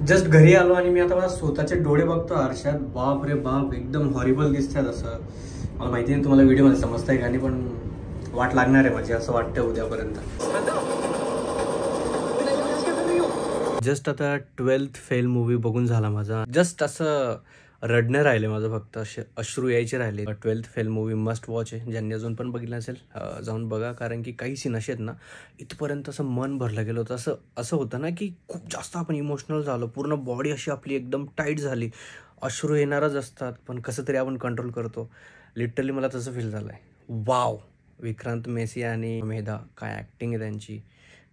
Just घरी आलो आणि मी आता मला स्वतःचे डोळे बघतो आरशात. बाप रे बाप, एकदम हॉरिबल दिसतात. असं मला माहिती नाही तुम्हाला व्हिडिओ मध्ये समजतंय का नाही, पण वाट लागणार आहे माझी असं वाटतं उद्यापर्यंत. जस्ट आता 12th फेल मूवी बघून झाला माझा. जस्ट असं रडणं राहिले माझं, फक्त असे अश्रू यायचे राहिले. 12th fail movie must watch आहे. ज्यांनी अजून पण बघितलं असेल जाऊन बघा, कारण की काही सीन असे आहेत ना, इथपर्यंत असं मन भरलं गेलं होतं. असं होतं ना की खूप जास्त आपण इमोशनल झालो, पूर्ण बॉडी अशी आपली एकदम टाईट झाली. अश्रू येणारच असतात, पण कसं तरी आपण कंट्रोल करतो. लिटरली मला तसं फील झालं आहे. वाव, विक्रांत मेसी आणि मेधा, काय ॲक्टिंग आहे त्यांची,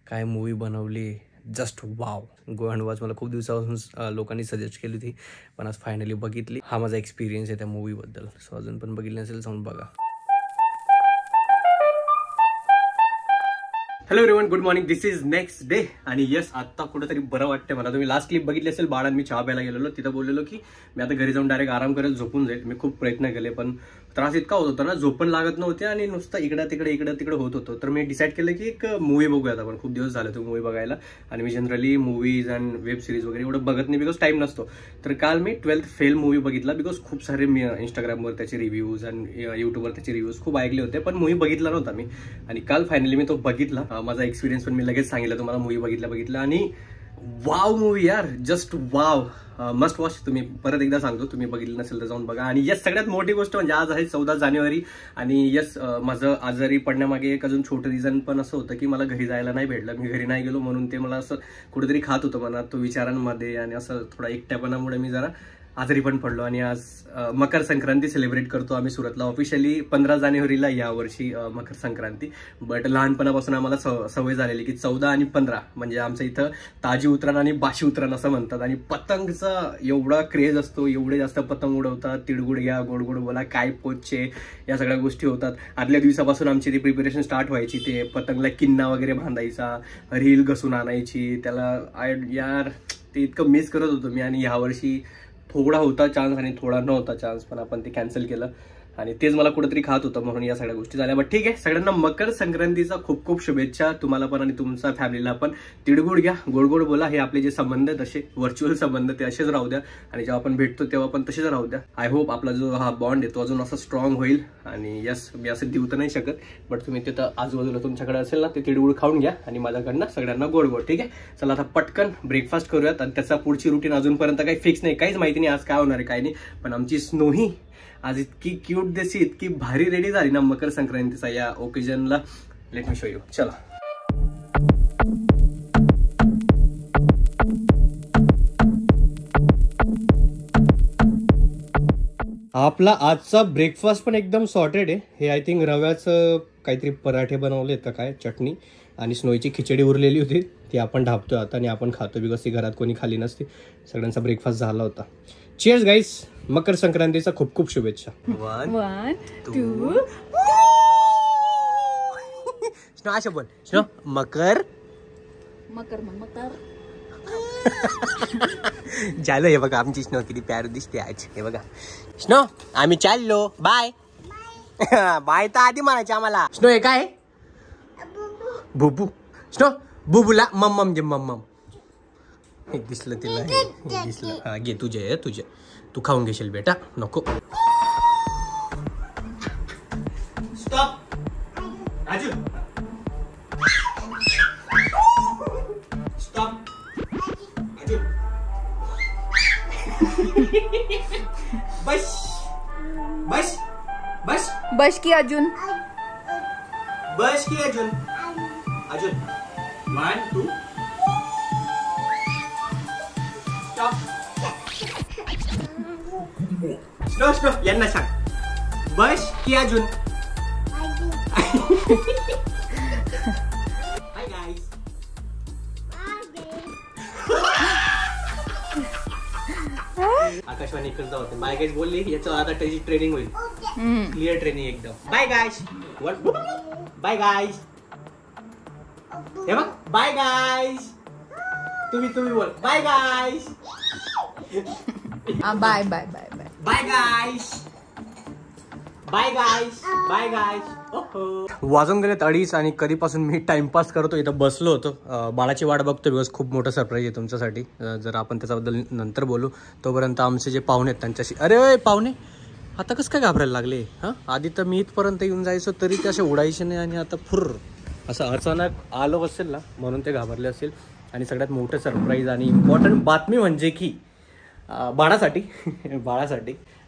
काय मूवी बनवली. Just wow. Go and watch. मला खूप दिवसापासून लोकांनी सजेस्ट केली होती, पण आज फायनली बघितली. हा माझा एक्सपिरियन्स आहे त्या मूवीबद्दल. सो अजून पण बघितली नसेल जाऊन बघा. Hello everyone, good morning. This is next day. आणि येस, आता कुठेतरी बरं वाटतं मला. तुम्ही लास्ट क्लिप बघितली असेल, बाळांनी मी चहा प्यायला गेलेलो, तिथं बोललेलो की मी आता घरी जाऊन डायरेक्ट आराम करेल, झोपून जाईल. मी खूप प्रयत्न केले, पण त्रास इतका होत होता ना, झोपण लागत नव्हते आणि नुसतं इकडं तिकडे होत होतं. तर मी डिसाईड केलं की एक मूवी बघूयात आपण. खूप दिवस झाले तो मूवी बघायला, आणि मी generally movies and web series वगैरे एवढं बघत नाही, बिकॉज टाईम नसतो. तर काल मी 12th फेल मूवी बघितला, बिकॉज खूप सारे मी इंस्टाग्रामवर त्याचे रिव्ह्यूज आणि युट्यूबवर त्याचे रिव्ह्यूज खूप ऐकले होते, पण मूवी बघितला नव्हता मी. आणि काल फायनली मी तो बघितला. माझा एक्सपिरियन्स पण मी लगेच सांगितलं तुम्हाला. मूवी बघितला आणि वाव मूवी यार, जस्ट वाव. Must watch. तुम्ही परत एकदा सांगतो, तुम्ही बघितलं नसेल तर जाऊन बघा. आणि यस, सगळ्यात मोठी गोष्ट म्हणजे आज आहे 14 जानेवारी. आणि यस, माझं आजारी पडण्यामागे एक अजून छोटं रिझन पण असं होतं की मला घरी जायला नाही भेटलं. मी घरी नाही गेलो म्हणून ते मला असं कुठेतरी खात होतं मनात, तो विचारांमध्ये, आणि असं थोडा एकट्यापणामुळे मी जरा आजारी पण पडलो. आणि आज मकर संक्रांती सेलिब्रेट करतो आम्ही सुरतला ऑफिशियली 15 जानेवारीला यावर्षी मकर संक्रांती. बट लहानपणापासून आम्हाला सवय झालेली की 14 आणि 15 म्हणजे आमच्या इथं ताजी उतराण आणि बाशी उतराण असं म्हणतात. आणि पतंगचा एवढा क्रेज असतो, एवढे जास्त पतंग उडवतात. तिळगुळ घ्या, गोड गोड बोला, काय पोचचे, या सगळ्या गोष्टी होतात. आदल्या दिवसापासून आमची ती प्रिपरेशन स्टार्ट व्हायची. ते पतंगला किन्ना वगैरे बांधायचा, रील घसून आणायची त्याला. यार ते इतकं मिस करत होतो मी. आणि यावर्षी थोडा होता चान्स आणि थोडा नव्हता चान्स, पण आपण ते कॅन्सल केलं. आणि तेच मला कुठेतरी खात होतं, म्हणून या सगळ्या गोष्टी झाल्या. बट ठीक आहे, सगळ्यांना मकर संक्रांतीचा खूप खूप शुभेच्छा, तुम्हाला पण आणि तुमच्या फॅमिलीला पण. तिळगुळ घ्या, गोड गोड बोला. हे आपले जे संबंध आहेत, असे व्हर्च्युअल संबंध, ते असेच राहू द्या. आणि जेव्हा आपण भेटतो तेव्हा पण तसेच राहू द्या. आय होप आपला जो हा बॉन्ड आहे तो अजून असा स्ट्रॉंग होईल. आणि यस, मी असं देऊ तर नाही शकत, बट तुम्ही तिथं आजूबाजूला तुमच्याकडे असेल ना, ते तिळगुळ खाऊन घ्या. आणि माझ्याकडनं सगळ्यांना गोड गोड. ठीक आहे, चला आता पटकन ब्रेकफास्ट करूयात. आणि त्याचा पुढची रुटीन अजूनपर्यंत काही फिक्स नाही, काहीच माहिती नाही आज काय होणार आहे काय नाही. पण आमची स्नोही आज इतकी क्यूट दिसती, इतकी भारी रेडी झाली ना मकर संक्रांतीचा या ओकेजनला. Let me show you. चला. आपला आजचा ब्रेकफास्ट पण एकदम सॉर्टेड आहे. हे आय थिंक रव्याचं काहीतरी पराठे बनवले का काय, चटणी आणि स्नोईची खिचडी उरलेली होती, ती आपण ढापतोय आता आणि आपण खातो, बिकॉज ती घरात कोणी खाली नसते. सगळ्यांचा ब्रेकफास्ट झाला होता. चीयर्स गाईस, मकर संक्रांतीचा खूप खूप शुभेच्छा. 1 2 स्नो अशा बोल. स्नो मकर मकर मकर झालं. हे बघा आमची स्नो किती प्यार दिसते आज. हे बघा स्नो, आम्ही चाललो. Bye bye. तर आधी म्हणायचे आम्हाला. स्नो हे काय बुबू. स्नो बुबूला मम्मम जे मम्मम. हे दिसलं तिला, हे दिसलं. हा घे, तुझे तू खाऊन घेशील बेटा, नको. Stop Raju, stop Raju. बस बस बस बस की अर्जुन, बस की अर्जुन. 1 2 स्टॉप. स्नो स्नो, यांना सांग बस की अर्जुन. Hi guys. आकाशवाणी करता होते. बाय गाईस बोलली, याचं आता त्याची ट्रेनिंग होईल. क्लिअर ट्रेनिंग एकदम. Bye guys. Bye guys. हे बघ, बाय गाईस. तुम्ही बोल bye guys. Bye bye bye bye bye guys. Bye guys, bye guys. वाजून गेलेत 2:30 आणि कधीपासून मी टाइमपास करतो इथं बसलो होतो. बाळाची वाट बघतो बिकॉज खूप मोठं सरप्राईज आहे तुमच्यासाठी. जर आपण त्याच्याबद्दल नंतर बोलू. तोपर्यंत आमचे जे पाहुणे आहेत त्यांच्याशी. अरे पाहुणे आता कसं काय घाबरायला लागले? हां आधी तर मी इथपर्यंत येऊन जायचो तरी ते असे उडायचे नाही आणि आता फुर्र असं अचानक आलो असेल ना म्हणून ते घाबरले असेल. आणि सगळ्यात मोठं सरप्राईज आणि इम्पॉर्टंट बातमी म्हणजे की बाळासाठी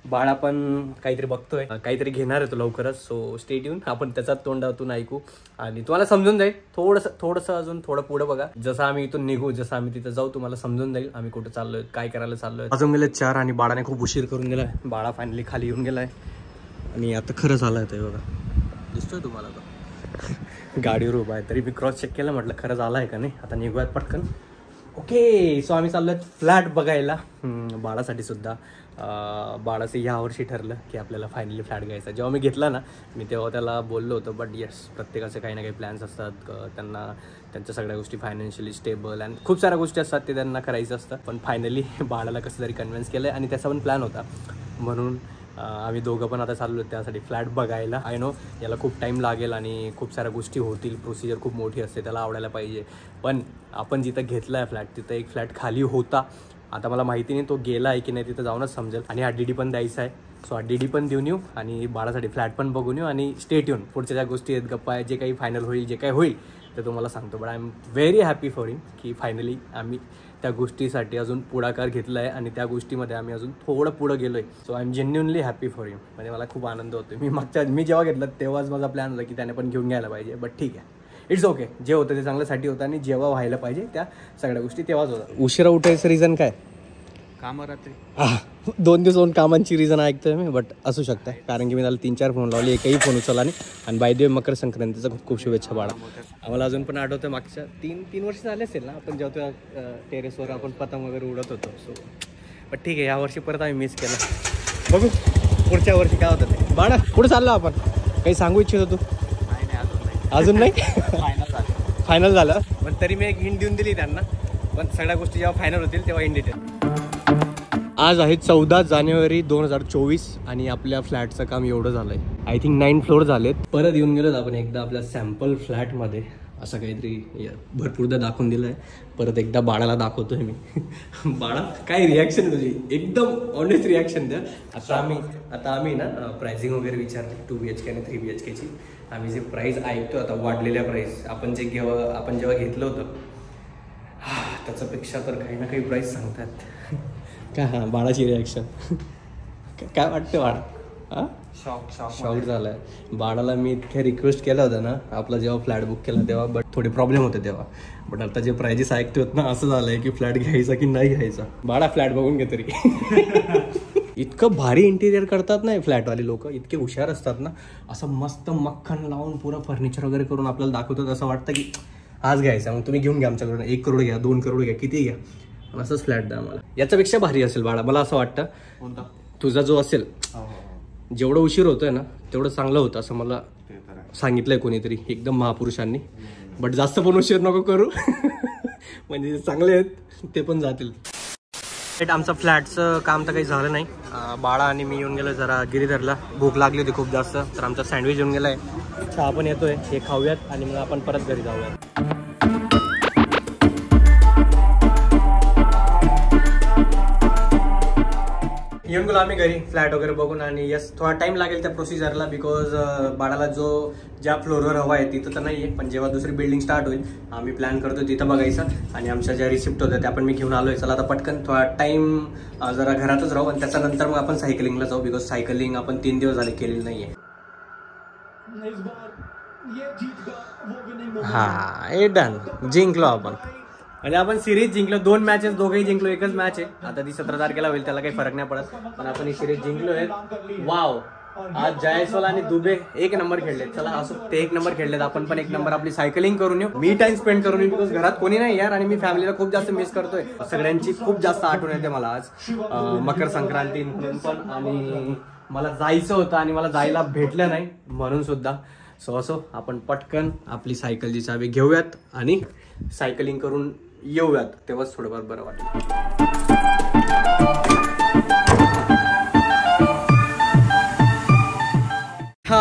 बाळा पण काहीतरी बघतोय, काहीतरी घेणार आहे तो लवकरच. So stay tune. आपण त्याचा तोंडातून ऐकू आणि तुम्हाला समजून जाईल. थोडंसं अजून थोडं पुढे बघा. जसं आम्ही इथून निघू, जसं आम्ही तिथं जाऊ तुम्हाला समजून जाईल आम्ही कुठं चाललोय, काय करायला चाललोय. अजून गेले 4 आणि बाळाने खूप उशीर करून गेलाय. बाळा फायनली खाली येऊन गेलाय आणि आता खरं झालंय ते बघा. दिसतोय तुम्हाला तो गाडीवर उभा आहे. तरी मी क्रॉस चेक केलं, म्हटलं खरं झालं आहे का नाही. आता निघूयात पटकन. ओके सो आम्ही चाललोय फ्लॅट बघायला बाळासाठी सुद्धा. बाळाचं यावर्षी ठरलं की आपल्याला फायनली फ्लॅट घ्यायचा. जेव्हा मी घेतला ना मी तेव्हा त्याला बोललो होतो. बट येस प्रत्येकाचे काही ना काही प्लॅन्स असतात. त्यांना त्यांच्या सगळ्या गोष्टी फायनान्शियली स्टेबल अँड खूप साऱ्या गोष्टी असतात ते त्यांना करायचं असतं. पण फायनली बाळाला कसं तरी कन्व्हिन्स केलं आहे आणि त्याचा पण प्लॅन होता. म्हणून आम्ही दोघं पण आता चाललो त्यासाठी फ्लॅट बघायला. आय नो याला खूप टाईम लागेल आणि खूप साऱ्या गोष्टी होतील. प्रोसिजर खूप मोठी असते, त्याला आवडायला पाहिजे. पण आपण जिथं घेतला आहे फ्लॅट तिथं एक फ्लॅट खाली होता. आता मला माहिती नाही तो गेला आहे की नाही, तिथं जाऊनच समजेल. आणि हा DD पण द्यायचा आहे. सो हा DD पण देऊन येऊ आणि बाळासाठी फ्लॅट पण बघून येऊ आणि स्टे ट्यून. पुढच्या ज्या गोष्टी आहेत गप्पा आहे जे काही फायनल होईल जे काही होईल ते तुम्हाला सांगतो. But I am very happy for him की फायनली आम्ही त्या गोष्टीसाठी अजून पुढाकार घेतला आहे आणि त्या गोष्टीमध्ये आम्ही अजून थोडं पुढं गेलो आहे. So I am genuinely happy for him. म्हणजे मला खूप आनंद होतो. मी जेव्हा घेतलं तेव्हाच माझा प्लॅन होता की त्याने पण घेऊन घ्यायला पाहिजे. बट ठीक आहे, इट्स ओके. जे होतं ते चांगल्यासाठी होतं आणि जेव्हा व्हायला पाहिजे त्या सगळ्या गोष्टी तेव्हाच होतात. उशिरा उठायचं रिझन काय? कामं रात्री 2 दिवस होऊन कामांची रिझन ऐकतोय मी. बट असू शकतं कारण की मी त्याला 3-4 फोन लावले, एकही फोन उचलला नाही. आणि बाय द वे मकर संक्रांतीचा खूप खूप शुभेच्छा बाळा. आम्हाला अजून पण आठवतं मागच्या 3 वर्ष झाले असेल ना आपण जेव्हा टेरेसवर आपण पतंग वगैरे उडत होतो. सो बट ठीक आहे, यावर्षी परत आम्ही मिस केलं. बघू पुढच्या वर्षी काय होतं ते. बाळा पुढे चाललो आपण. काही सांगू इच्छित होतो? अजून नाही फायनल झालं. पण तरी मी एक हिंट देऊन दिली त्यांना. पण सगळ्या गोष्टी जेव्हा फायनल होतील तेव्हा इन डिटेल. आज आहे 14 जानेवारी 2024 आणि आपल्या फ्लॅटचं काम एवढं झालंय. आय थिंक 9 फ्लोअर झालेत. परत येऊन गेलोत आपण एकदा आपल्या सॅम्पल फ्लॅटमध्ये. असं काहीतरी भरपूरदा दाखवून दिलं आहे. परत एकदा बाळाला दाखवतोय मी. बाळा काय रिॲक्शन तुझी? एकदम ऑनेस्ट रिॲक्शन द्या. आता आम्ही ना प्राइसिंग वगैरे विचारली 2 BHK आणि 3 BHKची. आम्ही जे प्राईस ऐकतो आता वाढलेल्या प्राईस आपण जेव्हा घेतलं होतं त्याच्यापेक्षा तर काही ना काही प्राईस सांगतात. काय हां बाळाची रिॲक्शन काय वाटतं बाळा? हां शॉक झालाय. बाळाला मी इतक्या रिक्वेस्ट केला होता ना आपला जेव्हा फ्लॅट बुक केला तेव्हा. बट थोडे प्रॉब्लेम होते तेव्हा. बट आता जे प्राइजेस ऐकतोत ना असं झालंय की फ्लॅट घ्यायचा की नाही घ्यायचा. बाळा फ्लॅट बघून घे तरी. इतकं भारी इंटिरियर करतात ना फ्लॅटवाले लोक, इतके हुशार असतात ना. असं मस्त मक्खन लावून पुरं फर्निचर वगैरे करून आपल्याला दाखवतात. असं वाटतं की आज घ्यायचा मग तुम्ही घेऊन घ्या आमच्याकडून. 1 करोड घ्या, 2 करोड घ्या, किती घ्या, असंच फ्लॅट द्या आम्हाला. याच्यापेक्षा भारी असेल बाळा मला असं वाटतं. तुझा जो असेल जेवढं उशीर होतोय ना तेवढं चांगलं होतं असं मला सांगितलंय कोणीतरी एकदम महापुरुषांनी. बट जास्त पण उशीर नको करू. म्हणजे चांगले आहेत ते पण जातील. आमचं फ्लॅटचं काम तर काही झालं नाही. बाळा आणि मी येऊन गेलो जरा गिरीधरला. भूक लागली होती खूप जास्त. तर आमचा सँडविच येऊन गेलाय. चहा पण येतोय, हे खाऊयात आणि मग आपण परत घरी जाऊयात. येऊन गेलो आम्ही घरी फ्लॅट वगैरे बघून. आणि यस थोडा टाइम लागेल त्या प्रोसिजरला बिकॉज बाळाला ज्या फ्लोअरवर हवा आहे तिथं तर नाही आहे. पण जेव्हा दुसरी बिल्डिंग स्टार्ट होईल आम्ही प्लॅन करतो तिथं बघायचं. आणि आमच्या ज्या रिसिप्ट होत्या त्या पण मी घेऊन आलोय. चला आता पटकन थोडा टाइम जरा घरातच राहू आणि त्याच्यानंतर मग आपण सायकलिंगला जाऊ. बिकॉज सायकलिंग आपण 3 दिवस झाले केलेली नाही आहे. हा हे डन, जिंकलो आपण. म्हणजे आपण सिरीज जिंकलो. 2 मॅचेस दोघेही जिंकलो. एकच मॅच आहे आता ती 17 तारखेला होईल, त्याला काही फरक नाही पडत. पण आपण ही सिरीज जिंकलो आहे. वाव आज जायस्वाल आणि दुबे 1 नंबर खेळले. चला असं ते 1 नंबर खेळलेत. आपण पण 1 नंबर आपली सायकलिंग करून येऊ. मी टाइम स्पेंड करून येऊ बिकॉज घरात कोणी नाही यार. आणि मी फॅमिलीला खूप जास्त मिस करतोय. सगळ्यांची खूप जास्त आठवण येते मला आज मकर संक्रांती म्हणून पण. आणि मला जायचं होतं आणि मला जायला भेटलं नाही म्हणून सुद्धा. सो असो आपण पटकन आपली सायकलची चावी घेऊयात आणि सायकलिंग करून येऊयात. तेव्हाच थोडंफार बरं वाटेल.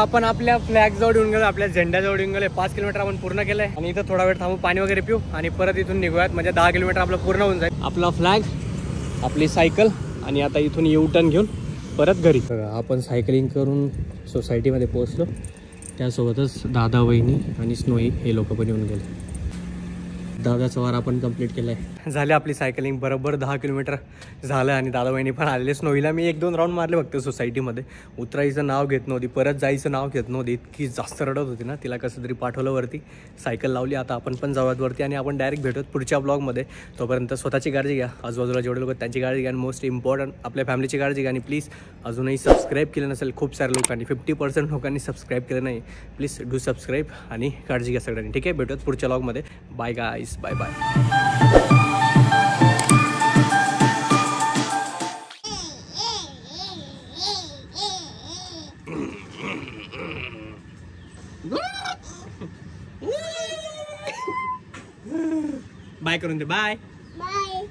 आपण आपल्या फ्लॅग जवळ येऊन गेलो, आपल्या झेंड्याजवळ येऊन गेलो. 5 किलोमीटर आपण पूर्ण केलंय आणि इथं थोडा वेळ थांबू, पाणी वगैरे पिऊ आणि परत इथून निघूयात. म्हणजे 10 किलोमीटर आपलं पूर्ण होऊन जाईल. आपला फ्लॅग, आपली सायकल आणि आता इथून यू टर्न घेऊन परत घरी. आपण सायकलिंग करून सोसायटीमध्ये पोहोचलो. त्यासोबतच दादा, वहिनी आणि स्नोई हे लोक पण येऊन गेले. दादाचा वार आपण कंप्लीट केला आहे. झाले आपली सायकलिंग बरोबर 10 किलोमीटर झालं आणि दादा वहिनी पण आलेले. स्नोईला मी 1-2 राऊंड मारले फक्त सोसायटीमध्ये. उतरायचं नाव घेत नव्हती, परत जायचं नाव घेत नव्हती. इतकी जास्त रडत होती ना, तिला कसं तरी पाठवलं वरती, सायकल लावली. आता आपण पण जाऊयात वरती आणि आपण डायरेक्ट भेटूत पुढच्या ब्लॉगमध्ये. तोपर्यंत स्वतःची काळजी घ्या, आजूबाजूला जेवढे लोक त्यांची काळजी घ्या आणि मोस्ट इम्पॉर्टंट आपल्या फॅमिलीची काळजी घ्या. आणि प्लीज अजूनही सबस्क्राईब केलं नसेल खूप साऱ्या लोकांनी, 50% लोकांनी सबस्क्राईब केलं नाही. प्लीज डू सबस्क्राईब आणि काळजी घ्या सगळ्यांनी. ठीक आहे, भेटूत पुढच्या ब्लॉगमध्ये. Bye guys, bye bye. Bye करून दे. Bye bye.